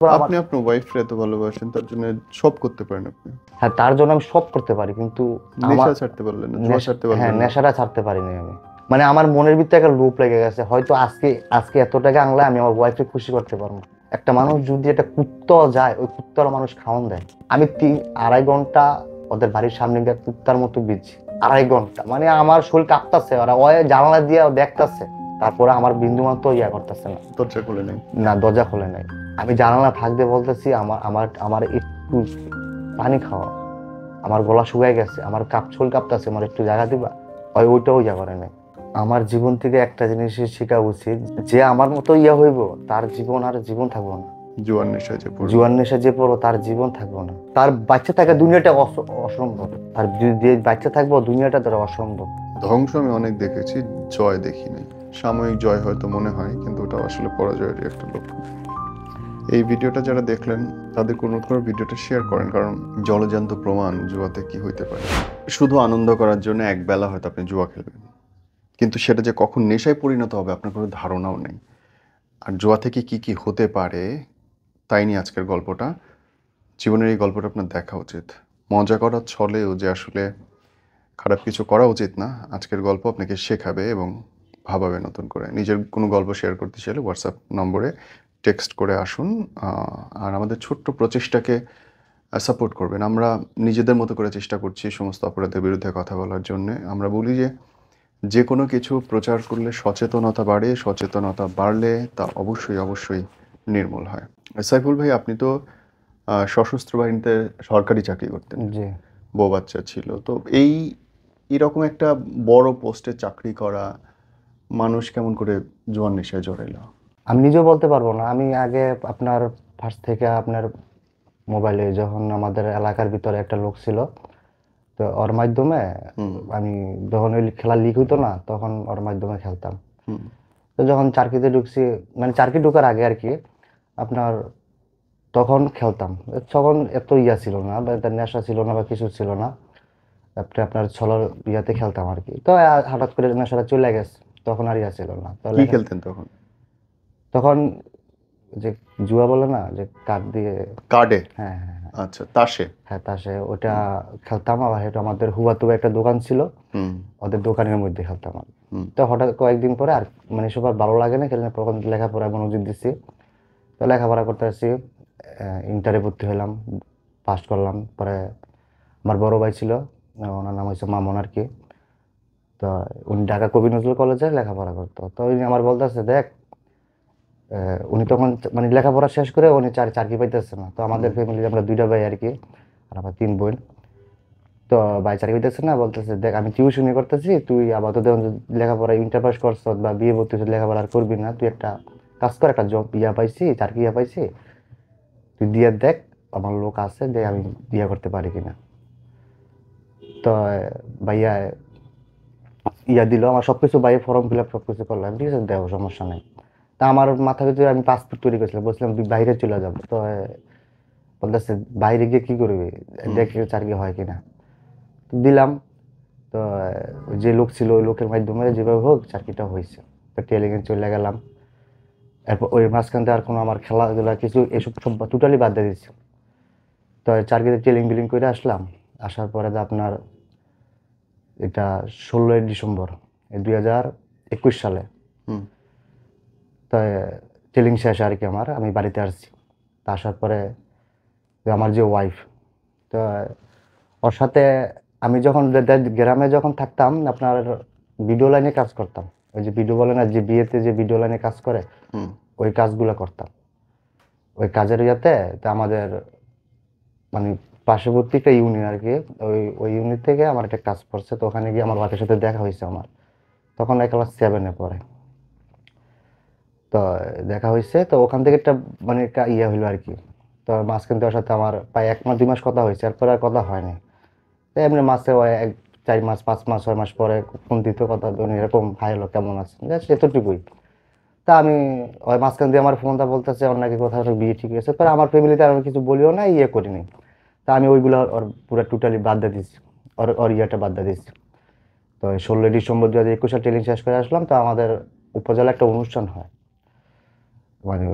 আপনি আপনার ওয়াইফকে এত ভালোবাসেন, তার জন্য সব করতে পারেন আপনি। হ্যাঁ, তার জন্য আমি সব করতে পারি, কিন্তু আমার নেশা ছাড়তে পারলেন না, জুয়া ছাড়তে হ্যাঁ, পারলেন না। নেশাটা ছাড়তে পারিনি আমি। মানে আমার মনের ভিতরে একটা লোভ লেগে গেছে, হয়তো আজকে আজকে এত টাকা আনলে আমি আমার ওয়াইফকে খুশি করতে পারবো। একটা মানুষ যদি একটা কুত্তা যায়, ওই কুত্তার মানুষ খাওয়ান দেয়। আমি 2.5 ঘন্টা ওদের বাড়ির সামনে দিয়ে কুত্তার মতো বিজি। 2.5 ঘন্টা, মানে আমার শরীর কাঁপতাছে, ওরা ওই জানালা দিয়ে দেখতাছে, তারপরে আমার বিন্দু মাত্র ইয়া করতেছে না। দরজা খুলে নেই। না, দরজা খোলে নাই। আমি জানালা ফাঁক দিয়ে বলতেছি, আমার আমার আমার একটু পানি খাওয়া, আমার গলা শুকায় গেছে, আমার শরীর কাঁপতাছে, আমার একটু জায়গা দিবা। ওইটাও ইয়া করে নাই। আমার জীবন থেকে একটা জিনিসই শেখা উচিত, যে আমার মতো ইয়া হইব, তার জীবন আর জীবন থাকবো না। জুয়ার নেশায় যে পড়বে। জুয়ার নেশা যে পড়ো, তার জীবন থাকবো না। তার বাচ্চা থাকা দুনিয়াটা অসম্ভব। তার যে বাচ্চা থাকবো, দুনিয়াটা তার অসম্ভব। ধ্বংস আমি অনেক দেখেছি, জয় দেখিনি। সাময়িক জয় হয়তো মনে হয়, কিন্তু ওটা আসলে পরাজয়েরই একটা লক্ষণ। এই ভিডিওটা যারা দেখলেন তাদেরকে অনুরোধ করে ভিডিওটা শেয়ার করেন, কারণ জলজান্ত প্রমাণ জুয়াতে কি হইতে পারে। শুধু আনন্দ করার জন্য একবেলা হয়তো আপনি জুয়া খেলবেন, কিন্তু সেটা যে কখন নেশায় পরিণত হবে আপনার কোনো ধারণাও নেই। আর জুয়া থেকে কি কি হতে পারে তাই নিয়ে আজকের গল্পটা। জীবনের এই গল্পটা আপনার দেখা উচিত। মজা করার ছলেও যে আসলে খারাপ কিছু করা উচিত না, আজকের গল্প আপনাকে শেখাবে এবং ভাবাবে নতুন করে। নিজের কোনো গল্প শেয়ার করতে চাইলে হোয়াটসঅ্যাপ নম্বরে টেক্সট করে আসুন। আর আমাদের ছোট্ট প্রচেষ্টাকে সাপোর্ট করবেন। আমরা নিজেদের মতো করে চেষ্টা করছি সমস্ত অপরাধের বিরুদ্ধে কথা বলার জন্যে। আমরা বলি যে কোনো কিছু প্রচার করলে সচেতনতা বাড়ে, সচেতনতা বাড়লে তা অবশ্যই অবশ্যই নির্মূল হয়। সাইফুল ভাই, আপনি তো সশস্ত্র বাহিনীতে সরকারি চাকরি করতেন, জি। বউ বাচ্চা ছিল তো। এরকম একটা বড় পোস্টে চাকরি করা মানুষ কেমন করে জোয়ান নেশায় জড়াইল? আমি নিজেও বলতে পারবো না। আমি আগে আপনার ফার্স্ট থেকে আপনার মোবাইলে, যখন আমাদের এলাকার ভিতরে একটা লোক ছিল, তো ওর মাধ্যমে আমি, যখন ওই খেলা লিক হইতো না, তখন ওর মাধ্যমে খেলতাম। তো যখন চারকিতে ঢুকছি, মানে চারকি ঢুকার আগে আর কি, আপনার তখন খেলতাম। তখন এত ইয়া ছিল না, বা এত নেশা ছিল না, বা কিছু ছিল না। তারপরে আপনার ছলার ইয়াতে খেলতাম আর কি। তো হঠাৎ করে নেশাটা চলে গেছে, তখন আর ইয়া ছিল না। কি খেলতেন তখন? তখন যে জুয়া বলে না, যে কার্ড দিয়ে। কার্ডে? হ্যাঁ, হ্যাঁ, হ্যাঁ। আচ্ছা, তাসে? হ্যাঁ, তাসে ওটা খেলতাম। আবার এটা আমাদের হুয়াতুবা একটা দোকান ছিল, ওদের দোকানের মধ্যে খেলতাম আমি। তো হঠাৎ কয়েকদিন পরে আর মানে সবার ভালো লাগে না খেলে, তখন লেখাপড়ায় মনোযোগ দিচ্ছি। তো লেখাপড়া করতে আসছি, ইন্টারে ভর্তি হলাম, পাস করলাম। পরে আমার বড় ভাই ছিল, ওনার নাম হচ্ছে মামুন আর কি। তো উনি ঢাকা কবি নজরুল কলেজে লেখাপড়া করতো। তো উনি আমার বলতেছে, দেখ, উনি তখন মানে লেখাপড়া শেষ করে উনি চাকরি পাইতেছে না। তো আমাদের ফ্যামিলি, আমরা 2টা ভাই আর কি, আর আমার 3 বোন। তো ভাই চাকরি পাইতেছে না, বলতেছে, দেখ, আমি টিউশনি করতেছি, তুই আপাতত লেখাপড়া ইন্টার পাস করছ বা বিয়ে ভর্তি হইছিস, লেখাপড়া আর করবি না, তুই একটা কাজ কর, একটা জব ইয়া পাইছি, চাকরি ইয়া পাইছি, তুই দিয়ে দেখ, আমার লোক আছে, যে আমি বিয়ে করতে পারি কিনা। তো ভাইয়া ইয়া দিল আমার সবকিছু, ভাইয়া ফর্ম ফিল আপ সবকিছু করলাম, ঠিক আছে, দেও, সমস্যা নাই। তা আমার মাথা ভিতরে আমি পাসপোর্ট তৈরি করেছিলাম, বলছিলাম বাইরে চলে যাবো। তো বলতেছে, বাইরে গিয়ে কি করবি, দেখ চাকরি হয় কিনা। তো দিলাম। তো ওই যে লোক ছিল, ওই লোকের মাধ্যমে যেভাবে হোক চাকরিটা হয়েছে। তো ট্রেনিংয়ে চলে গেলাম। এরপর ওই মাঝখান থেকে আর কোনো আমার খেলাধুলা কিছু এসব সব টোটালি বাদ দিয়ে দিচ্ছি। তো চাকরিতে ট্রেনিং বিলিং করে আসলাম। আসার পরে তো আপনার এটা 16ই ডিসেম্বর 2021 সালে। তো ট্রেনিং শেষে আর কি আমি বাড়িতে আসছি। তা আসার পরে আমার যে ওয়াইফ, তো ওর সাথে আমি যখন গ্রামে যখন থাকতাম, আপনার ভিডিও লাইনে কাজ করতাম। ওই যে ভিডিও বলে না, যে বিয়েতে যে ভিডিও লাইনে কাজ করে, ওই কাজগুলো করতাম। ওই কাজের ইয়াতে তো আমাদের মানে পার্শ্ববর্তী একটা ইউনিয়ন আর কি, ওই ইউনিট থেকে আমার একটা কাজ পড়ছে। তো ওখানে গিয়ে আমার ওয়াইফের সাথে দেখা হয়েছে আমার, তখন ক্লাস 7-এ পড়ে। তো দেখা হয়েছে, তো ওখান থেকে একটা মানে ইয়ে হইলো আর কি। তো মাঝখান থেকে ওর সাথে আমার প্রায় 1 মাস 2 মাস কথা হয়েছে, এরপরে আর কথা হয়নি। তো এমনি মাসে ওই 4 মাস 5 মাস 6 মাস পরে ফোন দিত, কথা এরকম, হাই হলো, কেমন আছেন, জাস্ট এতটুকুই। তা আমি ওই মাঝখান দিয়ে আমার ফোনটা বলতেছে ওর নাকি কোথাও একটা বিয়ে ঠিক আছে। পরে আমার ফ্যামিলিতে আমি কিছু বলিও না, ইয়ে করিনি। তা আমি ওইগুলো ওর পুরো টোটালি বাদ দিয়ে দিচ্ছি, ওর ওর ইয়েটা বাদ দিয়ে দিচ্ছি। তো 16ই ডিসেম্বর 2021 সালে ট্রেনিং শেষ করে আসলাম। তো আমাদের উপজেলা একটা অনুষ্ঠান হয়, মানে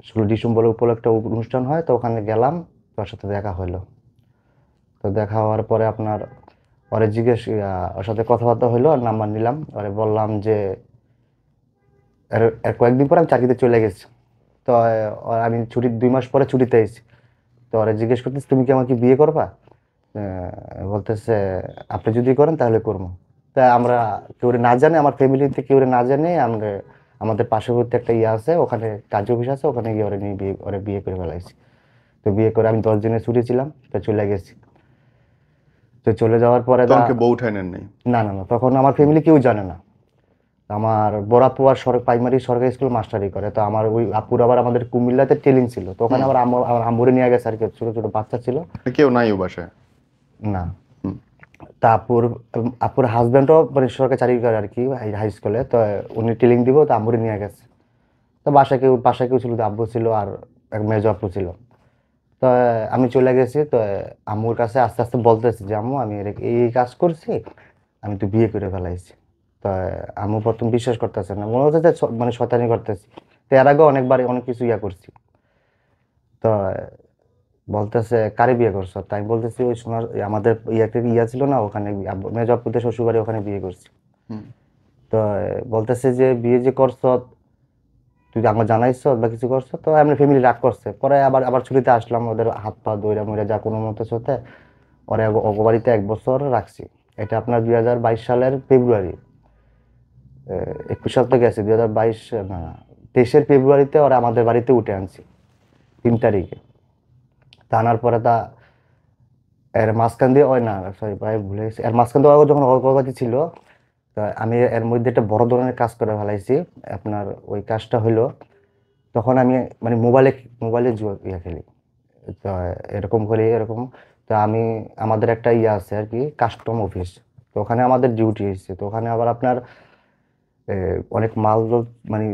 16 ডিসেম্বর উপলক্ষে অনুষ্ঠান হয়, তো ওখানে গেলাম, তোর সাথে দেখা হলো। তো দেখা হওয়ার পরে আপনার ওরে ওর সাথে কথাবার্তা হলো, আর নাম্বার নিলাম, ওরে বললাম যে এর কয়েকদিন পর আমি চাকরিতে চলে গেছি। তো আমি 2 মাস পরে ছুটিতে এসেছি। তো ওরা জিজ্ঞেস করতেছে তুমি কি আমাকে বিয়ে করবা? বলতেছে আপনি যদি করেন তাহলে করবো। তা আমরা কেউ না জানে, আমার ফ্যামিলিতে কেউ না জানে, আমরা আমাদের পার্শ্ববর্তী একটা ইয়ে আছে, ওখানে কাজ অফিস আছে, ওখানে গিয়ে ওরা নিয়ে বিয়ে করে ফেলাইছি। তো বিয়ে করে আমি 10 দিনের ছুটি ছিলাম, তো চলে গেছি। তো চলে যাওয়ার পরে তখন কি বউ উঠাই নেন নাই? না না না, তখন আমার ফ্যামিলি কেউ জানে না। আমার বড় আপু আর প্রাইমারি সরকারি স্কুল মাস্টারি করে। তো আমার ওই আপুর আবার আমাদের কুমিল্লাতে ট্রেনিং ছিল, তো ওখানে আবার আমার আম্মুরে নিয়ে গেছে আর কি, ছোট ছোট বাচ্চা ছিল। কেউ নাই ও বাসায়? না। তা আপুর হাজব্যান্ডও মানে সরকারি চাকরি করে আর কি, হাই স্কুলে। তো উনি ট্রেনিং দিব, তো আম্মুরে নিয়ে গেছে। তো বাসায় কেউ ছিল, তো আব্বু ছিল আর এক মেজো আপু ছিল। তো আমি চলে গেছি। তো আম্মুর কাছে আস্তে আস্তে বলতেছি যে আম্মু আমি এই কাজ করছি, আমি তো বিয়ে করে ফেলাইছি। তো আম্মু প্রথম বিশ্বাস করতেছে না, মনে হচ্ছে যে মানে শয়তানি করতেছি। তো এর আগে অনেকবার অনেক কিছু ইয়া করছি। তো বলতেছে কারে বিয়ে করছো? তাই বলতেছি ওই সোনার আমাদের ইয়া ছিল না ওখানে, মেজো আপুদের শ্বশুরবাড়ি, ওখানে বিয়ে করছি। তো বলতেছে যে বিয়ে যে করছো তুই আমার জানাইছ বা কিছু করছো? তো এমনি ফ্যামিলি রাগ করছে। পরে আবার আবার ছুটিতে আসলাম, ওদের হাত পা দইরা মইরা যা কোনো মতো সাথে ওরে অগবাড়িতে 1 বছর রাখছি। এটা আপনার 2022 সালের ফেব্রুয়ারি, 21 সাল তো গেছে, 2022 না 23-এর ফেব্রুয়ারিতে ওরা আমাদের বাড়িতে উঠে আনছি 3 তারিখে। তা আনার পরে এর মাঝখান দিয়ে ওই না সরি ভাই ভুলে গেছি, এর মাঝখান দিয়ে ও যখন অগবাদি ছিল, তো আমি এর মধ্যে একটা বড় ধরনের কাজ করে ফেলাইছি। আপনার ওই কাজটা হলো, তখন আমি মানে মোবাইলে জুয়া খেলি। তো এরকম করি এরকম। তো আমাদের একটা ইয়ে আছে আর কি, কাস্টম অফিস। তো ওখানে আমাদের ডিউটি এসেছে। তো ওখানে আবার আপনার অনেক মাল মানে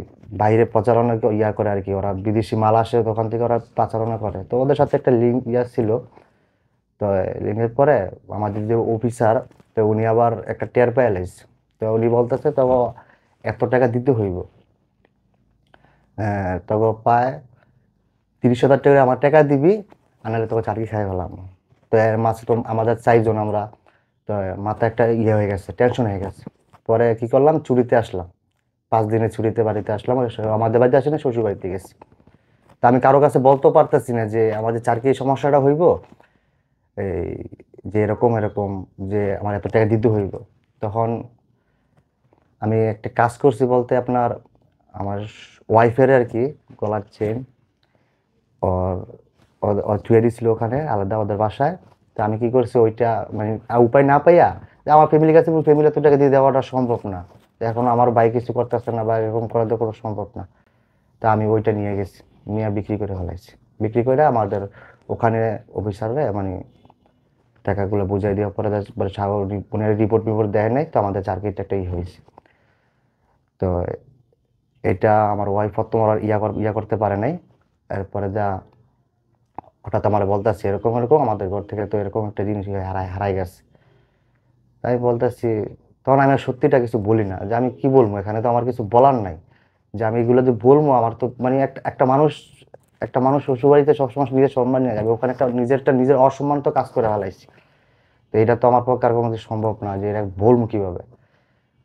বাইরে প্রচারণা করে আর কি, ওরা বিদেশি মাল আসে, দোকান থেকে ওরা প্রচারণা করে। তো ওদের সাথে একটা লিঙ্ক ছিল। তো লিঙ্কের পরে আমাদের যে অফিসার, তো উনি আবার একটা টের পেয়ে লাইছে। তো উনি বলতেছে তো এত টাকা দিতে হইব। তবে পায় 30,000 টাকা আমার টাকা দিবি, আনালে তোকে চাকরি খাই ফেলাম। তো এর মাঝে তো আমাদের 4 জন আমরা। তো মাথা একটা ইয়ে হয়ে গেছে, টেনশন হয়ে গেছে। পরে কি করলাম, ছুটিতে আসলাম, 5 দিনের ছুটিতে বাড়িতে আসলাম। আমাদের বাড়িতে আসি না, শ্বশুর বাড়িতে গেছি। তা আমি কারো কাছে বলতে পারতেছি না যে আমাদের চাকরি সমস্যাটা হইব, এই যে এরকম এরকম, যে আমার এত টাকা দিতে হইব। তখন আমি একটা কাজ করছি বলতে আপনার আমার ওয়াইফের আর কি গলার চেন ওর ওর থুয়ে দিছিল ওখানে আলাদা ওদের বাসায়। তো আমি কি করছি ওইটা মানে উপায় না পাইয়া, যে আমার ফ্যামিলির কাছে ফ্যামিলি এত টাকা দিয়ে দেওয়াটা সম্ভব না, এখন আমার ভাই কিছু করতেছে না বা এরকম করা তো কোনো সম্ভব না। তা আমি ওইটা নিয়ে গেছি, নিয়ে বিক্রি করে ফেলাইছি। বিক্রি করে আমাদের ওখানে অফিসাররা মানে টাকাগুলো বুঝাই দেওয়ার পরে রিপোর্ট দেয় নাই, তো আমাদের চাকরিটা একটাই হয়েছে। তো এটা আমার ওয়াইফ তোমার ইয়া করতে পারে নাই। এরপরে হঠাৎ আমার বলতেছে এরকম এরকম আমাদের ঘর থেকে তো এরকম একটা জিনিস হারাই গেছে। তাই বলতেছি, তখন আমি আর সত্যিটা কিছু বলি না, যে আমি কি বলবো, এখানে তো আমার কিছু বলার নাই, যে আমি এগুলো যে বলবো আমার তো মানে একটা মানুষ শ্বশুরবাড়িতে সবসময় নিজের সম্মান নিয়ে যাবে, ওখানে নিজের অসম্মান তো কাজ করে ফেলাইছি। তো এটা তো আমার পক্ষে আর কোনো কিছু সম্ভব না, যে এটা বলবো কিভাবে।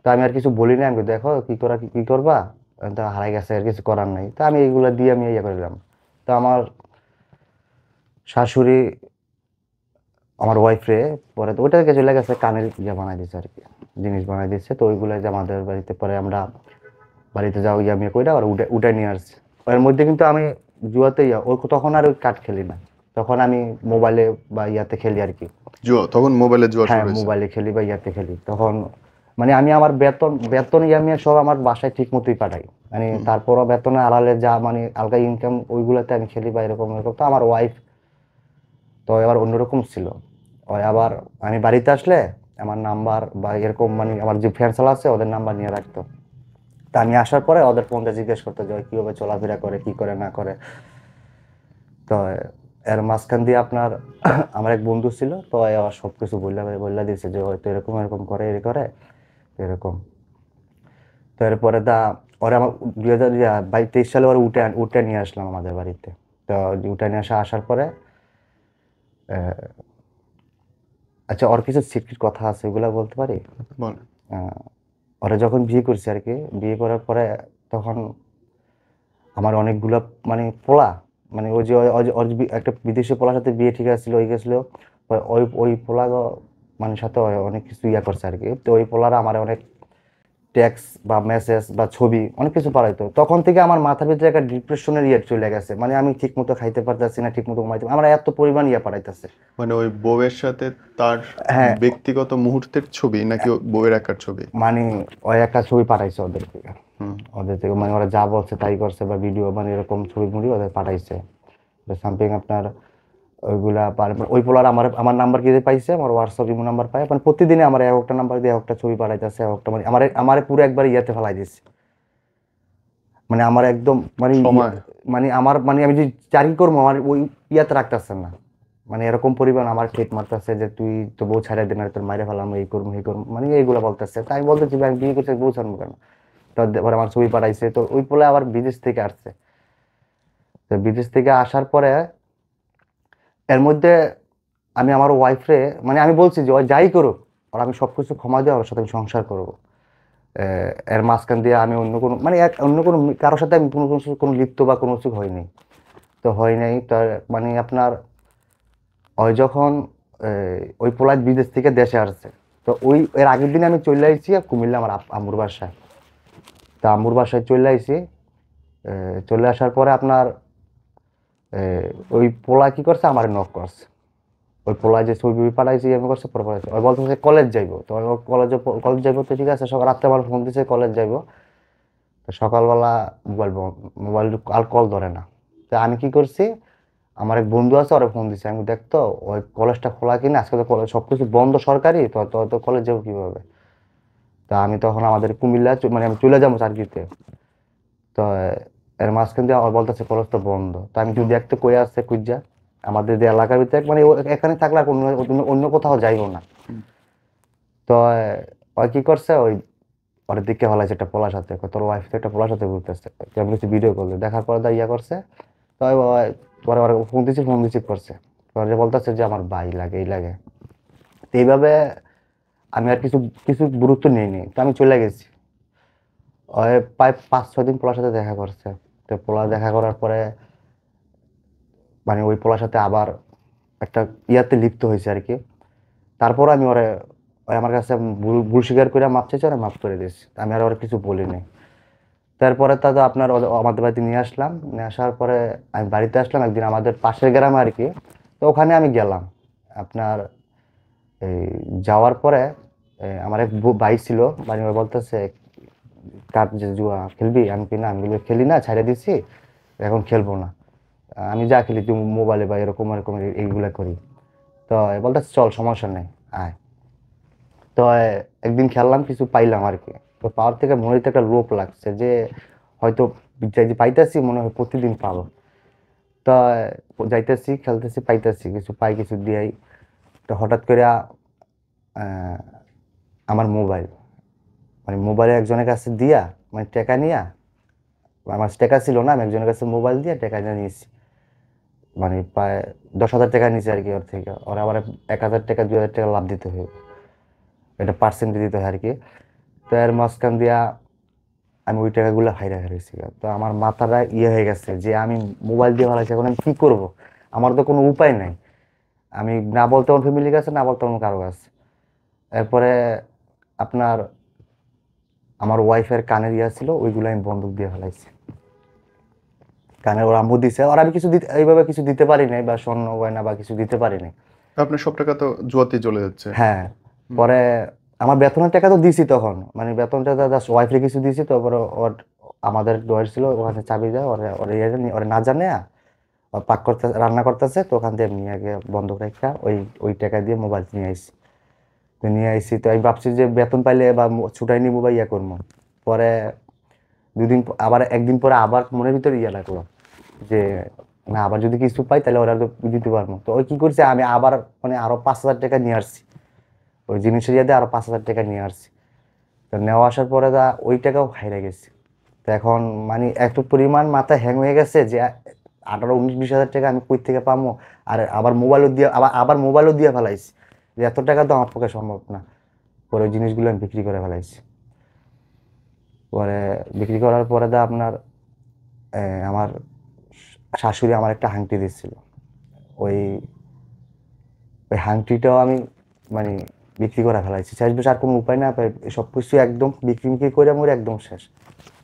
তো আমি আর কিছু বলি না, আমি দেখো কি করবা, তো হারাই গেছে, আর কিছু করার নাই। তো আমি এইগুলো দিয়ে আমি ইয়ে করলাম। তো আমার শাশুড়ি আমার ওয়াইফরে পরে তো ওইটাকে চলে গেছে কানের ইয়ে বানাই দিচ্ছে আর কি, জিনিস বানাই দিচ্ছে। তো ওইগুলো যে আমাদের বাড়িতে পরে আমরা বাড়িতে যাও মিয়া কইরা আর উঠাই নিয়ে আসছি। এর মধ্যে কিন্তু আমি জুয়াতে ওই তখন আর ওই কার্ড খেলি না, তখন আমি মোবাইলে বা ইয়াতে খেলি আর কি। জুয়া তখন মোবাইলে জুয়া শুরু হ্যাঁ হয়েছে? মোবাইলে খেলি বা ইয়াতে খেলি তখন। মানে আমি আমার বেতন মিয়া সব আমার বাসায় ঠিক মতোই পাঠাই, মানে তারপরও বেতনের আড়ালে যা মানে আলগা ইনকাম ওইগুলোতে আমি খেলি বা এরকম এরকম। তো আমার ওয়াইফ তো এবার অন্যরকম ছিল। ওই আবার আমি বাড়িতে আসলে আমার নাম্বার বা এরকম মানে আমার যে ফ্রেন্ডস আছে ওদের নাম্বার নিয়ে রাখতো। তা আমি আসার পরে ওদের ফোনটা জিজ্ঞেস করতো যে ওই কিভাবে চলাফেরা করে, কি করে না করে। তো এর মাঝখান দিয়ে আপনার আমার এক বন্ধু ছিল, তো আবার সবকিছু বললা দিয়েছে যে হয়তো এরকম এরকম করে এরকম। তো এরপরে ওরা আমার 2023 সালে ওরা উঠে নিয়ে আসলাম আমাদের বাড়িতে। তো উঠে নিয়ে আসার পরে আচ্ছা, ওর কিছু সিক্রেট কথা আছে, ওগুলা বলতে পারি? ওরা যখন বিয়ে করছে আর কি, বিয়ে করার পরে তখন আমার অনেকগুলা মানে পোলা, মানে ওই যে ওর একটা বিদেশি পোলার সাথে বিয়ে ঠিক আছিল, ওই গেছিল, ওই ওই পোলা মানে সাথে অনেক কিছু ইয়া করছে আর কি। তো ওই পোলারা আমার অনেক টেক্সট বা মেসেজ বা ছবি অনেক কিছু পাঠাইতো। তখন থেকে আমার মাথার ভিতরে একটা ডিপ্রেশনের ইয়ে চলে গেছে, মানে আমি ঠিক মতো খাইতে পারতেছি না, ঠিক মতো ঘুমাইতে, আমার এত পরিমাণ ইয়ে পাঠাইতেছে। মানে ওই বউয়ের সাথে তার হ্যাঁ, ব্যক্তিগত মুহূর্তের ছবি নাকি বউয়ের একার ছবি? মানে ওই একটা ছবি পাঠাইছে ওদের থেকে, মানে ওরা যা বলছে তাই করছে, বা ভিডিও মানে এরকম ছবি মুড়ি ওদের পাঠাইছে সামথিং আপনার। ওইগুলা ওই পোলার আমার নাম্বার কি পাইছে, আমার হোয়াটসঅ্যাপ ইমো নাম্বার পায়, মানে প্রতিদিনে আমার একটা নাম্বার দিয়ে একটা ছবি পাঠাইতেছে, একটা মানে আমার পুরো একবার ইয়াতে ফেলাই দিচ্ছে, মানে আমার একদম মানে মানে আমার মানে আমি যে চাকরি করবো আমার ওই ইয়াতে রাখতেছেন না, মানে এরকম পরিমাণ আমার ঠিক মারতেছে যে তুই তো বউ ছাড়া দিন, তোর মাইরে ফেলাম, এই করবো এই করবো, মানে এইগুলো বলতেছে। তাই আমি বলতেছি আমি বিয়ে করছি, বউ ছাড়বো কেন? তো এবার আমার ছবি পাঠাইছে, তো ওই পোলা আবার বিদেশ থেকে আসছে। তো বিদেশ থেকে আসার পরে এর মধ্যে আমি আমার ওয়াইফরে মানে আমি বলছি যে ও যাই করুক, আর আমি সবকিছু ক্ষমা দিয়ে ওর সাথে আমি সংসার করবো। এর মাঝখান দিয়ে আমি অন্য কোনো মানে অন্য কোনো কারোর সাথে আমি কোনো লিপ্ত বা কোনো কিছু হয়নি। তো হয় নাই তার মানে আপনার ওই যখন ওই পোলার বিদেশ থেকে দেশে আসছে, তো ওই এর আগের দিন আমি চলে আসছি কুমিল্লা আমার আম্মুর বাসায়। তা আম্মুর বাসায় চলে আসছি, চলে আসার পরে আপনার ওই পোলা কি করছে, আমার নক করছে। ওই পোলা যে ছবি পাঠাইছি আমি করছে, পরে পাঠাইছে, ওই বলতেছে কলেজ যাইবো। তো কলেজ যাইবো, তো ঠিক আছে, সকাল রাত্রে আমার ফোন দিছে কলেজ যাইবো। তো সকালবেলা মোবাইল আর কল ধরে না। তো আমি কি করছি, আমার এক বন্ধু আছে, ওরা ফোন দিছে, আমি দেখতো ওই কলেজটা খোলা কিনা, আজকে তো কলেজ সবকিছু বন্ধ সরকারি, তো তো তো কলেজ যাবো কিভাবে? তা আমি তখন আমাদের কুমিল্লা মানে আমি চলে যাবো চাকরিতে। তো এর মাঝখান দিয়ে আমার বলতেছে কলেজ তো বন্ধ। তো আমি যদি দেখতে কই আসছে কুইজা আমাদের যে এলাকার ভিতরে, মানে এখানে থাকলে আর অন্য কোথাও যাইবো না। তো ওই কি করছে, ওই ওর দিকে হলাইছে একটা পোলার সাথে, তোর ওয়াইফ তো একটা পোলার সাথে ঘুরতেছে, আমি কিছু ভিডিও করলে দেখার পরে ইয়া করছে। তো পরে ওরা ফোন দিচ্ছি করছে, পরে বলতেছে যে আমার ভাই লাগে এই লাগে। তো এইভাবে আমি আর কিছু কিছু গুরুত্ব নিইনি, তো আমি চলে গেছি। ওই প্রায় 5-6 দিন পোলার সাথে দেখা করছে। তো পোলা দেখা করার পরে মানে ওই পোলার সাথে আবার একটা ইয়াতে লিপ্ত হয়েছে আর কি। তারপর আমি ওরে ওই আমার কাছে ভুল স্বীকার করে মাপ চাইছে, ওরা মাফ করে দিয়েছি, আমি আর ওরা কিছু বলিনি। তারপরে তা তো আপনার আমাদের বাড়িতে নিয়ে আসলাম, নিয়ে আসার পরে আমি বাড়িতে আসলাম একদিন আমাদের পাশের গ্রামে আর কি। তো ওখানে আমি গেলাম আপনার, এই যাওয়ার পরে আমার এক ভাই ছিল, মানে ও বলতেছে কার যে জুয়া খেলবি, আমি কি না, আমি বলি খেলি না, ছাড়ে দিচ্ছি, এখন খেলবো না, আমি যা খেলি তুই মোবাইলে বা এরকম এরকম এইগুলা করি। তো বলতেছে চল সমস্যা নেই আয়। তো একদিন খেললাম, কিছু পাইলাম আর কি। তো পাওয়ার থেকে মনে হইতে একটা লোভ লাগছে যে হয়তো যে পাইতেছি মনে হয় প্রতিদিন পাবো। তো যাইতেছি খেলতেছি, পাইতেছি কিছু, পাই কিছু দিয়াই। তো হঠাৎ করে আমার মোবাইল মানে মোবাইলে একজনের কাছে দিয়া মানে টাকা নিয়া, আমার টাকা ছিল না, আমি একজনের কাছে মোবাইল দিয়ে টাকা নিয়ে নিয়েছি, মানে প্রায় 10,000 টাকা নিয়েছে আর কি ওর থেকে। ওরা আবার 1,000 টাকা 2,000 টাকা লাভ দিতে হবে, এটা পার্সেন্ট দিতে হয় আর কি। তো এর মাঝখান দিয়া আমি ওই টাকাগুলো হাইরা হারিয়েছি। তো আমার মাথাটা ইয়ে হয়ে গেছে যে আমি মোবাইল দিয়ে হারাইছি, এখন আমি কি করবো, আমার তো কোনো উপায় নাই। আমি না বলতে আমার ফ্যামিলির কাছে, না বলতে আমার কারো কাছে। এরপরে আপনার আমার ওয়াইফের কানের ইয়া ছিল, ওইগুলো আমি বন্দুক দিয়ে ফেলাইছি। কানের ওর আম্মু দিছে, আর আমি কিছু দিতে এইভাবে কিছু দিতে পারি নাই, বা স্বর্ণ গয়না বা কিছু দিতে পারি নাই। আপনার সব টাকা তো জুয়াতে চলে যাচ্ছে। হ্যাঁ, পরে আমার বেতনের টাকা তো দিছি তখন, মানে বেতনটা জাস্ট ওয়াইফে কিছু দিছি। তারপরে ওর আমাদের ডয়ের ছিল, ওখানে চাবি দেয়, ওরে না জানে ওর পাক করতে রান্না করতেছে, তো ওখান থেকে নিয়ে গিয়ে বন্ধক রেখা ওই টাকা দিয়ে মোবাইল নিয়ে আইছি। তো নিয়ে আইছি, তো আমি ভাবছি যে বেতন পাইলে বা ছুটাই নিবো বা ইয়া করবো। পরে আবার একদিন পরে আবার মনের ভিতরে ইয়ে লাগলো যে না, আবার যদি কিছু পাই তাহলে ওরা তো দিতে পারবো। তো ওই কি করছে, আমি আবার মানে আরো 5,000 টাকা নিয়ে আসছি, ওই জিনিসের ইয়াতে আরো 5,000 টাকা নিয়ে আসছি। তো নেওয়া আসার পরে ওই টাকাও হাইরা গেছি। তো এখন মানে এত পরিমাণ মাথা হ্যাং হয়ে গেছে যে 18-19-20 হাজার টাকা আমি কই থেকে পাবো, আর আবার মোবাইলও দিয়ে ফেলাইছি, যে এত টাকা তো আমার পক্ষে সম্ভব না। পরে ওই জিনিসগুলো আমি বিক্রি করে ফেলাইছি। পরে বিক্রি করার পরে আপনার আমার শাশুড়ি আমার একটা হাংটি দিচ্ছিল, ওই ওই হাংটিটাও আমি মানে বিক্রি করে ফেলাইছি। শেষ বেশ আর কোনো উপায় না পাই, সব কিছু একদম বিক্রি করে মোর একদম শেষ।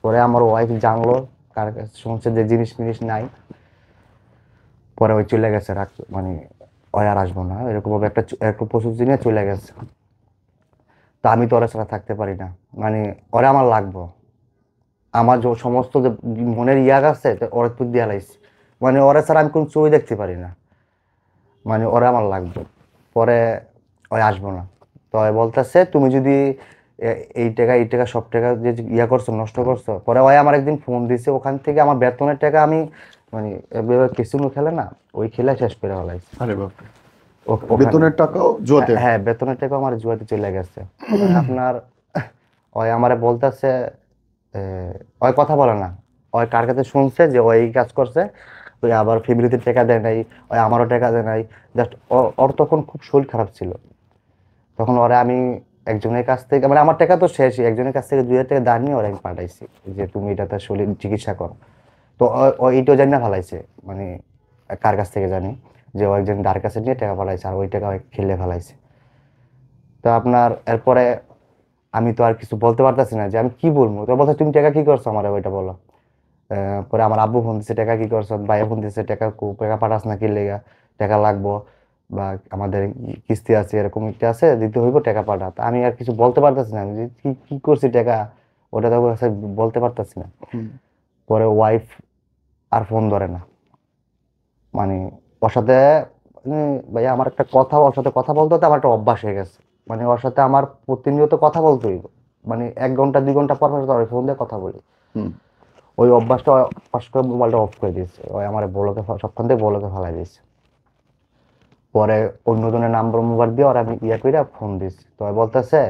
পরে আমার ওয়াইফ জানলো, কার কাছে শুনছে যে জিনিস মিনিস নাই, পরে ওই চলে গেছে, মানে ওই আর আসবো না এরকম ভাবে একটা প্রস্তুতি নিয়ে চলে গেছে। তা আমি তো ওরা ছাড়া থাকতে পারি না, মানে ওরা আমার লাগবো, আমার যে সমস্ত যে মনের ইয়াগ আছে ওরা তো দিয়ে লাইছি, মানে ওরা ছাড়া আমি কোন চোখই দেখতে পারি না, মানে ওরা আমার লাগবে। পরে ওই আসবো না। তো ওই বলতেছে তুমি যদি এই টাকা সব টাকা যে ইয়া করছো, নষ্ট করছো। পরে ওই আমার একদিন ফোন দিছে, ওখান থেকে আমার বেতনের টাকা আমি মানে কেসিনো খেলে না, ওই খেলে শেষ করে ফেলাইছি। আরে বাপরে, ওখানে বেতনের টাকাও জুয়াতে? হ্যাঁ, বেতনের টাকা আমার জুয়াতে চলে গেছে। আপনার ওই আমারে বলতেছে, ওই কথা বলে না, ওই কার কাছে শুনছে যে ওই এই কাজ করছে, ওই আবার ফ্যামিলিতে টাকা দেয় নাই, ওই আমারও টাকা দেয় নাই। জাস্ট ওর তখন খুব শরীর খারাপ ছিল, তখন ওরা আমি একজনের কাছ থেকে, মানে আমার টাকা তো শেষই, একজনের কাছ থেকে 2,000 টাকা ধার নিয়ে ওরা আমি পাঠাইছি যে তুমি এটাতে শরীর চিকিৎসা করো। তো ও এইটাও জানি না ফেলাইছে, মানে কার কাছ থেকে জানি, যে ও একজন দার কাছে নিয়ে টাকা ফেলাইছে, আর ওই টাকা খেলে ফেলাইছে। তো আপনার এরপরে আমি তো আর কিছু বলতে পারতেছি না, যে আমি কি বলবো। তো বলছে তুমি টাকা কি করছো আমার, ওইটা বলো। পরে আমার আব্বু ফোন দিচ্ছে, টাকা কি করছো, ভাইয়া ফোন দিচ্ছে, টাকা পাঠাস না কি লেগা, টাকা লাগবো, বা আমাদের কিস্তি আছে, এরকম একটা আছে, দিতে হইব, টাকা পাঠা। তা আমি আর কিছু বলতে পারতেছি না, আমি যে কি কি করছি টাকা, ওটা তো বলতে পারতেছি না। পরে ওয়াইফ আর ফোন ধরে না, মানে ওর সাথে ভাইয়া আমার একটা কথা, ওর সাথে কথা বলতে হতে আমার একটা অভ্যাস হয়ে গেছে, মানে ওর সাথে আমার প্রতিনিয়ত কথা বলতে হইব, মানে 1 ঘন্টা 2 ঘন্টা পর পর ফোন দিয়ে কথা বলি। ওই অভ্যাসটা পাশ করে মোবাইলটা অফ করে দিয়েছে, ওই আমার বলোকে সবখান থেকে বলোকে ফেলাই দিয়েছে। পরে অন্যজনের নাম্বার মোবাইল দিয়ে ওরা আমি ইয়া করে ফোন দিচ্ছি, তো বলতেছে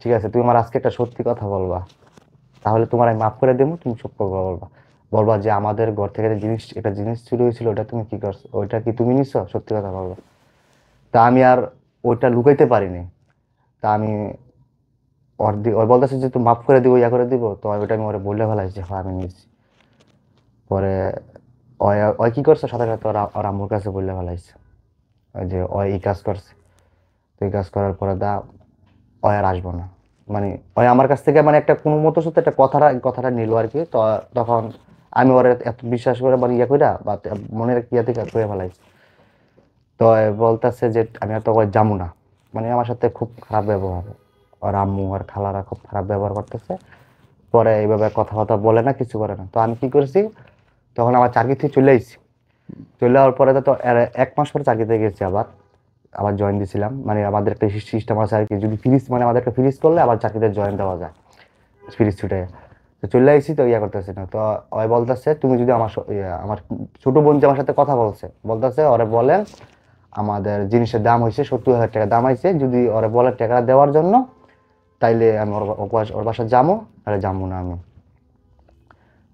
ঠিক আছে তুমি আমার আজকে একটা সত্যি কথা বলবা, তাহলে তোমার আমি মাফ করে দেবো, তুমি সত্য কথা বলবা, বলবা যে আমাদের ঘর থেকে একটা জিনিস চুরি হয়েছিল, ওটা তুমি কি করছো, ওইটা কি তুমি নিছো, সত্যি কথা বলবা। তা আমি আর ওইটা লুকাইতে পারিনি। তা আমি ওর বলতেছে যে তুমি মাফ করে দিব, ইয়া করে দিব, তো ওইটা আমি ওরা বললে ফেলাইছি হ্যাঁ আমি নিয়েছি। পরে ওই ওই কি করছে, সাথে সাথে ওর আম্মুর কাছে বললে ফেলাইছে যে ওই এই কাজ করছে। তো এই কাজ করার পরে ওই আর আসবো না, মানে ওই আমার কাছ থেকে মানে একটা কোনো মতো সাথে একটা কথাটা নিল আর কি। তো তখন আমি ওর এত বিশ্বাস করে মানে ইয়ে কইরা বা মনের ইয়ে থেকে করে ফেলাইছি। তো বলতেছে যে আমি আর তো ওই যাবো না, মানে আমার সাথে খুব খারাপ ব্যবহার, ওর আম্মু আর খালারা খুব খারাপ ব্যবহার করতেছে। পরে এইভাবে কথা বলে না, কিছু করে না। তো আমি কি করছি, তখন আমার চাকরি থেকে চলে আসছি। চলে যাওয়ার পরে তো 1 মাস পরে চাকরিতে গেছি, আবার আবার জয়েন দিয়েছিলাম, মানে আমাদের একটা সিস্টেম আছে আর কি, যদি ফ্রিজ মানে আমাদের একটা ফ্রিজ করলে আবার চাকরিতে জয়েন দেওয়া যায়, ফ্রিজ ছুটে। তো চলে আসছি, তো ইয়া করতেছি না। তো ওই বলতেছে তুমি যদি আমার ছোট বোন যে আমার সাথে কথা বলতেছে ওরে বলেন আমাদের জিনিসের দাম হয়েছে 70,000 টাকা দাম হয়েছে, যদি ওরে বলে টাকা দেওয়ার জন্য, তাইলে আমি ওর বাসায় যাবো, তাহলে যাবো না আমি।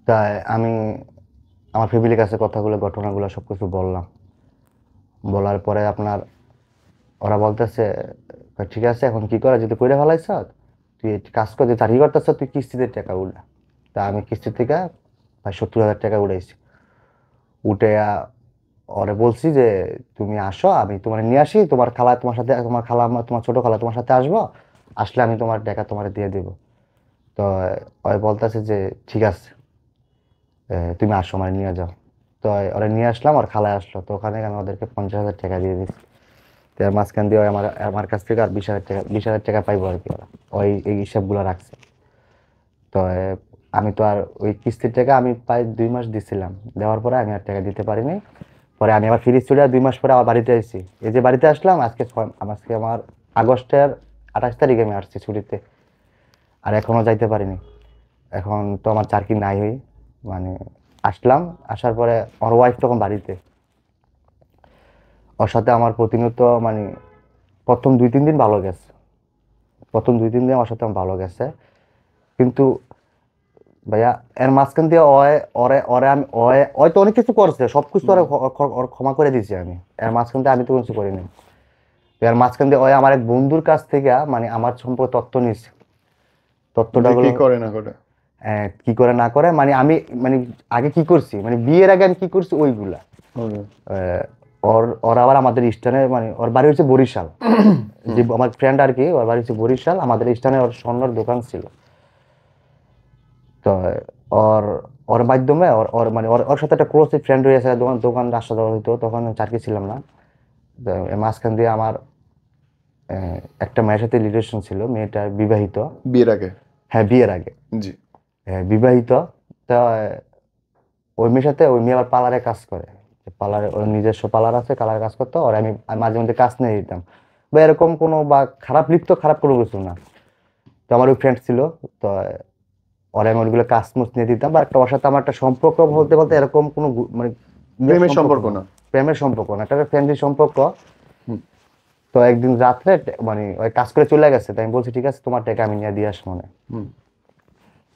তাই আমি আমার ফ্যামিলির কাছে ঘটনাগুলো সবকিছু বললাম। বলার পরে আপনার ওরা বলতেছে ঠিক আছে এখন কি করা, যদি কইরা ফেলাইছ তুই কাজ করে, যে চাকরি করতেছ তুই কিস্তিতে টাকা উঠা। তা আমি কিস্তি থেকে প্রায় 70,000 টাকা উঠাইছি। উঠে ওরে বলছি যে তুমি আসো, আমি তোমার নিয়ে আসি, তোমার খালা তোমার সাথে, তোমার খালা তোমার ছোট খালা তোমার সাথে আসবো, আসলে আমি তোমার টাকা তোমার দিয়ে দেবো। তো ওই বলতেছে যে ঠিক আছে, তুমি আসো আমার নিয়ে যাও। তো ওরা নিয়ে আসলাম, আর খালায় আসলো, তো ওখানে আমি ওদেরকে 50,000 টাকা দিয়ে দিচ্ছি। তো এর মাঝখান দিয়ে ওই আমার কাছ থেকে আর 20,000 টাকা পাইবো আর কি, ওরা ওই এই হিসাবগুলো রাখছে। তো আমি তো আর ওই কিস্তির টাকা আমি প্রায় 2 মাস দিছিলাম, দেওয়ার পরে আমি আর টাকা দিতে পারিনি। পরে আমি আবার ফ্রিজ চলে 2 মাস পরে আবার বাড়িতে আসছি। এই যে বাড়িতে আসলাম আজকে আমার আগস্টের 28 তারিখে আমি আসছি ছুটিতে, আর এখনো যাইতে পারিনি। এখন তো আমার চাকরি নাই হই, মানে আসলাম, আসার পরে আমার ওয়াইফ তখন বাড়িতে, ওর সাথে আমার প্রতিনিয়ত মানে প্রথম 2-3 দিন ভালো গেছে, প্রথম 2-3 দিন আমার সাথে আমার ভালো গেছে, কিন্তু ভাইয়া এর মাঝখান দিয়ে ওরে ওরে আমি ওই তো অনেক কিছু করছে, সবকিছু ওর ক্ষমা করে দিয়েছি আমি। এর মাঝখান দিয়ে আমি তো কিছু করিনি। এর মাঝখান দিয়ে ওই আমার এক বন্ধুর কাছ থেকে মানে আমার সম্পর্কে তথ্য নিচ্ছে। তথ্যটা যে কি হলো করে না করে। কি করে না করে, মানে আমি মানে আগে কি করছি, মানে বিয়ের আগে আমি কি করছি ওইগুলা। আহ, ওর আবার আমাদের স্টানে, মানে ওর বাড়ি হচ্ছে বরিশাল, যে আমার ফ্রেন্ড আর কি, ওর বাড়ি হচ্ছে বরিশাল, আমাদের স্টানে ওর স্বর্ণের দোকান ছিল। তো ওর ওর মাধ্যমে ওর ওর মানে ওর ওর সাথে একটা ক্লোজ ফ্রেন্ড রয়েছে, দোকান আসা যাওয়া হইতো, তখন চাকরি ছিলাম না। তো এর মাঝখান দিয়ে আমার একটা মেয়ের সাথে রিলেশন ছিল, মেয়েটা বিবাহিত। বিয়ের আগে? হ্যাঁ, বিয়ের আগে। জি। বিবাহিত। তা ওই মেয়ের সাথে, ওই মেয়ে আবার পার্লারে কাজ করে, পার্লারে ওর নিজস্ব পার্লার আছে, কালারে কাজ করতো। আর আমি আমি মাঝে মধ্যে কাজ নিয়ে দিতাম, বা এরকম কোনো বা খারাপ লিপ্ত খারাপ কোনো কিছু না। তো আমার ওই ফ্রেন্ড ছিল, তো ওর আমি ওইগুলো কাজ মুজ নিয়ে দিতাম, বা একটা ওর সাথে আমার একটা সম্পর্ক বলতে বলতে এরকম কোনো মানে প্রেমের সম্পর্ক না। প্রেমের সম্পর্ক না, একটা ফ্রেন্ডলি সম্পর্ক। হুম। তো একদিন রাত্রে মানে ওই কাজ করে চলে গেছে, তাই আমি বলছি ঠিক আছে তোমার টাকা আমি নিয়ে দিয়ে আস মনে। হুম।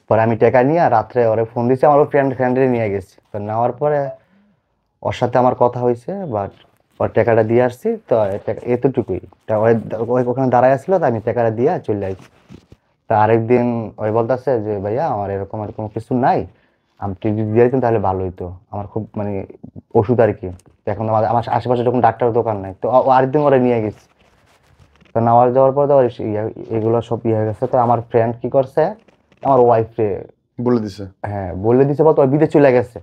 পরে আমি টাকা নিয়ে রাত্রে ওরে ফোন দিয়েছি, আমার ফ্রেন্ডে নিয়ে গেছি। তো নেওয়ার পরে ওর সাথে আমার কথা হয়েছে, বাট ওর টাকাটা দিয়ে আসছি। তো এতটুকুই। তা ওই ওখানে দাঁড়ায় আসছিল, তো আমি টাকাটা দিয়ে চলে আসছি। তা আরেকদিন ওই বলতেছে যে ভাইয়া আমার এরকম আর কোনো কিছু নাই, আমি যদি দিয়ে দিতেন তাহলে ভালো হইতো, আমার খুব মানে ওষুধ আর কি। তো এখন আমার আমার আশেপাশে যখন ডাক্তারের দোকান নাই, তো আরেকদিন ওরা নিয়ে গেছি। তো নেওয়া যাওয়ার পর তো এগুলো সব ইয়ে হয়ে গেছে। তো আমার ফ্রেন্ড কি করছে, আমার ওয়াইফে বলে দিছে? হ্যাঁ বলে দিছে, বলতো ওই বিদেশ চলে গেছে।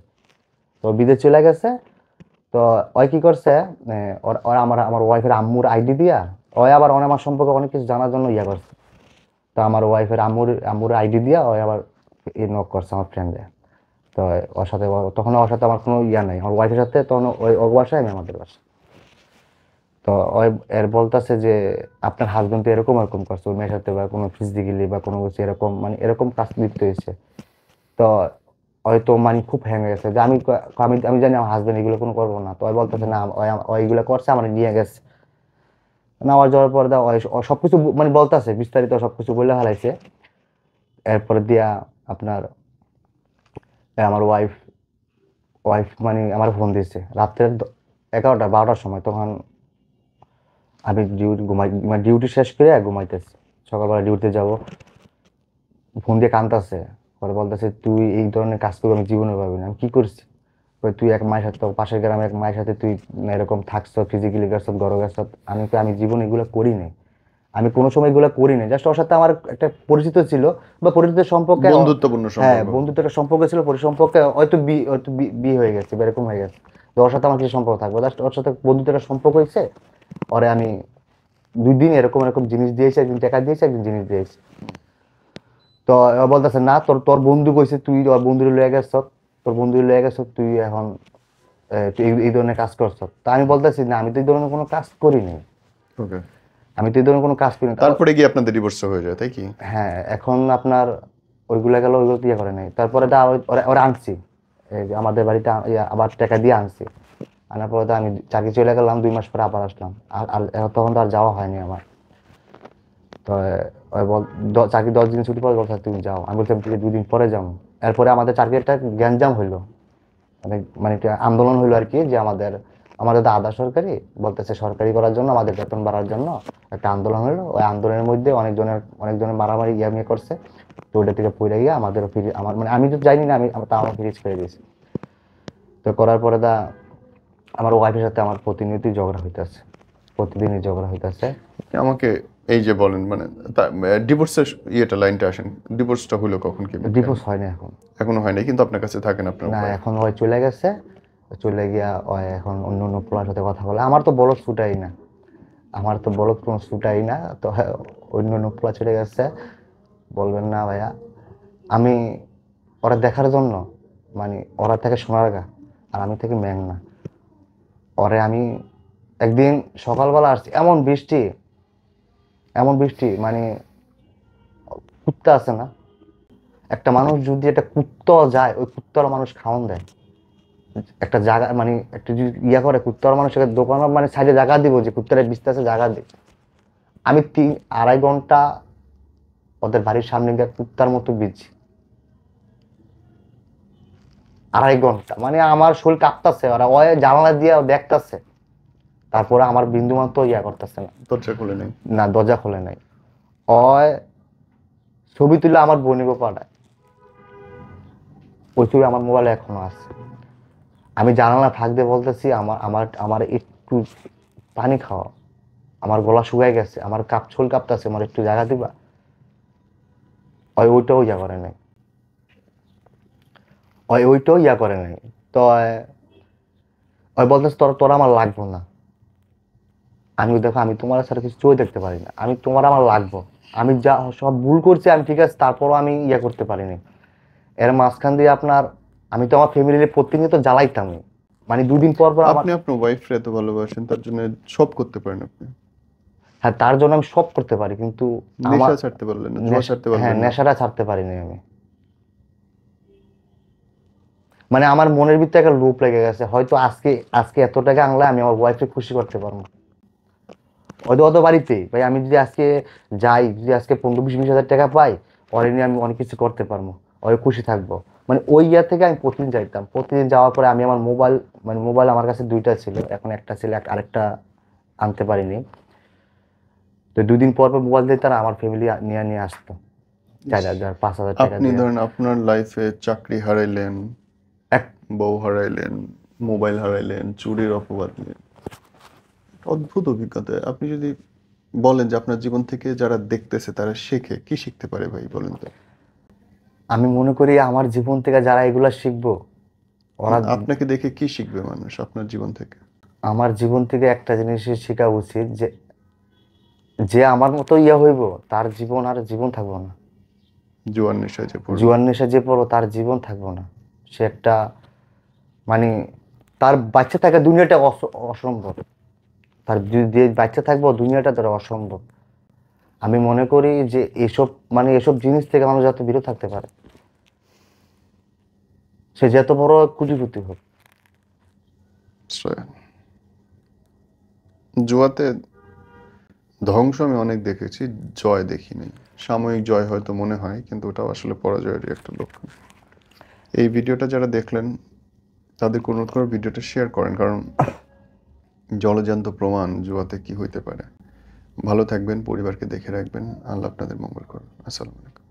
তো বিদেশ চলে গেছে। তো ওই কি করছে, ওর ওর আমার আমার ওয়াইফের আম্মুর আইডি দিয়া, ওই আবার আমার সম্পর্কে অনেক কিছু জানার জন্য ইয়া করছে। তো আমার ওয়াইফের আম্মুর আইডি দিয়া ওই আবার নক করছে আমার ফ্রেন্ডে। তো ওর সাথে তখন ওর সাথে আমার কোনো ইয়া নাই, আমার ওয়াইফের সাথে তখন ওই ওর বাসায়, আমি আমাদের বাসায়। তো ওই এর বলতেছে যে আপনার হাজবেন্ড তো এরকম এরকম করছে ওই মেয়ের সাথে, বা কোনো ফিজিক্যালি বা কোনো কিছু এরকম মানে এরকম কাজ লিপ্ত হয়েছে। তো হয়তো মানে খুব হ্যাঙে গেছে যে আমি আমি জানি আমার হাজবেন্ড এগুলো কোনো করবো না। তো ওই বলতেছে না ওই এগুলো করছে, আমার নিয়ে গেছে। নেওয়া যাওয়ার পর দা ওই সবকিছু মানে বলতেছে বিস্তারিত সবকিছু বলে হারাইছে। এরপরে দিয়া আপনার আমার ওয়াইফ ওয়াইফ মানে আমার ফোন দিয়েছে রাত্রের 11টা 12টার সময়। তখন আমি ডিউটি ঘুমাই, মানে ডিউটি শেষ করে ঘুমাইতেছি, সকালবেলা ডিউটিতে যাব। ফোন দিয়ে কাঁদতেছে, পরে বলতেছে তুই এই ধরনের কাজ করবি আমি জীবনে পাবি না। আমি কি করছি? কই তুই এক মায়ের সাথে, পাশের গ্রামে এক মায়ের সাথে তুই এরকম থাকছ, ফিজিক্যালি গেছ, গড় গেছ। আমি জীবনে এগুলো করি নাই, আমি কোনো সময় এগুলো করি নাই। জাস্ট ওর সাথে আমার একটা পরিচিত ছিল, বা পরিচিত সম্পর্কে বন্ধুত্বপূর্ণ হ্যাঁ সম্পর্ক। বন্ধুত্ব একটা সম্পর্ক ছিল, সম্পর্কে হয়তো বিয়ে হয়ে গেছে বা এরকম হয়ে গেছে। তো ওর সাথে আমার কিছু সম্পর্ক থাকবে, জাস্ট ওর সাথে বন্ধুত্ব একটা সম্পর্ক হয়েছে। ওরে আমি 2 দিন এরকম এরকম জিনিস দিয়েছি, একদিন টাকা দিয়েছি, একদিন জিনিস দিয়েছি। তো ও বলতেছে না তোর তোর বন্ধু কইছে তুই তোর বন্ধুরে লয়ে গেছ, তোর বন্ধুরে লয়ে গেছ তুই এখন তুই এই ধরনের কাজ করছ। তা আমি বলতেছি না আমি তো এই ধরনের কোনো কাজ করিনি, ওকে। আমি তো এই ধরনের কোনো কাজ করিনি। তারপরে গিয়ে আপনাদের ডিভোর্স হয়ে যায় তাই কি? হ্যাঁ এখন আপনার ওইগুলা গেল, ওইগুলো দিয়ে করে নাই। তারপরে ওরা আনছি, এই যে আমাদের বাড়িতে আবার টাকা দিয়ে আনছি। আনার পরে তো আমি চাকরি চলে গেলাম, 2 মাস পরে আবার আসলাম। তখন তো আর যাওয়া হয়নি আমার। তো ওই চাকরি 10 দিন ছুটি পরে বলছে তুমি যাও, আমি বলছিলাম ঠিক আছে 2 দিন পরে যাবো। এরপরে আমাদের চাকরি একটা গ্যাঞ্জাম হইলো, মানে মানে একটা আন্দোলন হইলো আর কি, যে আমাদের আমাদের তো আধা সরকারি বলতেছে সরকারি করার জন্য, আমাদের বেতন বাড়ার জন্য একটা আন্দোলন হলো। ওই আন্দোলনের মধ্যে অনেকজনের মারামারি ইয়ে করছে। তো ওইটা থেকে পড়ে গিয়ে আমাদের আমার মানে আমি তো জানি না, তা আমার ফ্রিজ করে দিয়েছি। তো করার পরে আমার ওয়াইফের সাথে আমার প্রতিনিয়তই ঝগড়া হইতেছে, প্রতিদিনই ঝগড়া হইতেছে। আমাকে এই যে বলেন মানে ডিভোর্সের ইয়েটা লাইনটা আসেন, ডিভোর্সটা হলো কখন কি? ডিভোর্স হয় না এখন, এখনো হয় নাই, কিন্তু আপনার কাছে থাকেন আপনার না ওয়াইফ? এখন ওই চলে গেছে। চলে গিয়া ওই এখন অন্য অন্য পোলার সাথে কথা বলে। আমার তো বলদ ছুটাই না, আমার তো বলদ কোনো ছুটাই না। তো অন্য অন্য পোলা চলে গেছে। বলবেন না ভাইয়া, আমি ওরা দেখার জন্য মানে ওরা থেকে সোনারগা আর আমি থেকে মেঘনা। ওরে আমি একদিন সকালবেলা আসছি, এমন বৃষ্টি মানে কুত্তা আছে না, একটা মানুষ যদি একটা কুত্তা যায় ওই কুত্তার মানুষ খাওয়ান দেয় একটা জায়গা, মানে একটা যদি ইয়া করে কুত্তার মানুষের দোকান মানে সাইডে জায়গা দিব যে কুত্তারা বিস্তারে জায়গা দিই। আমি 3-2.5 ঘন্টা ওদের বাড়ির সামনে গিয়ে কুত্তার মতো বিছি। 2.5 ঘন্টা, মানে আমার শরীর কাঁপতাছে, ওরা ওই জানালা দিয়ে দেখতাছে, তারপরে আমার বিন্দুমাত্র ইয়া করতেছে না। দরজা খুলে নেই? না, দরজা খোলে নাই। ওই ছবি তুলে আমার বোনিকে পাঠায়, ওই ছবি আমার মোবাইলে এখনো আছে। আমি জানালা ফাঁক দিয়ে বলতেছি আমার আমার আমার একটু পানি খাওয়া, আমার গলা শুকায় গেছে, আমার শরীর কাঁপতাছে, আমার একটু জায়গা দিবা। ওইটাও ইয়া করে নাই, ওইটাও ইয়া করে নাই। তো ওই বলতেছে তোরা আমার লাগবো না। আমি দেখো, আমি তোমার সাথে কিছু চোখে দেখতে পারি না, আমি তোমার আমার লাগবো। আমি যা সব ভুল করছি আমি, ঠিক আছে, তারপরও আমি ইয়া করতে পারিনি। এর মাঝখান দিয়ে আপনার, আমি তো আমার ফ্যামিলির প্রতিনিয়ত জ্বালাইতাম, মানে 2 দিন পর পর আমার। আপনি আপনার ওয়াইফ এত ভালোবাসেন, তার জন্য সব করতে পারেন আপনি। হ্যাঁ, তার জন্য আমি সব করতে পারি, কিন্তু আমার নেশা ছাড়তে পারলেন না, জুয়া ছাড়তে হ্যাঁ, পারলেন না। নেশাটা ছাড়তে পারিনি আমি। মানে আমার মনের ভিতরে একটা লোভ লেগে গেছে, হয়তো আজকে আজকে এত টাকা আনলে আমি আমার ওয়াইফকে খুশি করতে পারবো। হয়তো অত বাড়িতে ভাই, আমি যদি আজকে যাই, যদি আজকে 15-20 হাজার টাকা পাই, ওরে নিয়ে আমি অনেক কিছু করতে পারবো, ওরে খুশি থাকবো। মানে ওই ইয়া থেকে আমি প্রতিদিন যাইতাম, প্রতিদিন যাওয়ার পরে আমি আমার মোবাইল, মানে মোবাইল আমার কাছে 2টা ছিল, এখন একটা ছিল, আরেকটা আনতে পারিনি। তো 2 দিন পর পর মোবাইল দিতাম, আমার ফ্যামিলি নিয়ে নিয়ে আসতো 4,000 5,000 টাকা আপনি দিয়ে। ধরেন আপনার লাইফে চাকরি হারাইলেন, এক বউ হারাইলেন, মোবাইল হারাইলেন, চুরির অপবাদ নিয়ে, অদ্ভুত অভিজ্ঞতা। আপনি যদি বলেন যে আপনার জীবন থেকে যারা দেখতেছে তারা শেখে, কি শিখতে পারে ভাই বলেন তো? আমি মনে করি আমার জীবন থেকে যারা এগুলা শিখবো, ওরা আপনাকে দেখে কি শিখবে মানুষ আপনার জীবন থেকে? আমার জীবন থেকে একটা জিনিসই শেখা উচিত, যে যে আমার মতো ইয়া হইব, তার জীবন আর জীবন থাকবো না। জুয়ার নেশায় যে পড়লো। জুয়ার নেশা যে পড়ো, তার জীবন থাকবো না। সে একটা, মানে তার বাচ্চা থাকা দুনিয়াটা অসম্ভব। তার যে বাচ্চা থাকবো, দুনিয়াটা তার অসম্ভব। আমি মনে করি যে এসব, মানে এসব জিনিস থেকে মানুষ যত বিরত থাকতে পারে, সে যত বড় কোটিপতি হোক। জুয়াতে ধ্বংস আমি অনেক দেখেছি, জয় দেখিনি। সাময়িক জয় হয়তো মনে হয়, কিন্তু ওটাও আসলে পরাজয়েরই একটা লক্ষণ। এই ভিডিওটা যারা দেখলেন তাদেরকে অনুরোধ করে ভিডিওটা শেয়ার করেন, কারণ জলজ্যান্ত প্রমাণ জুয়াতে কি হইতে পারে। ভালো থাকবেন, পরিবারকে দেখে রাখবেন। আল্লাহ আপনাদের মঙ্গল করুন। আসসালামু আলাইকুম।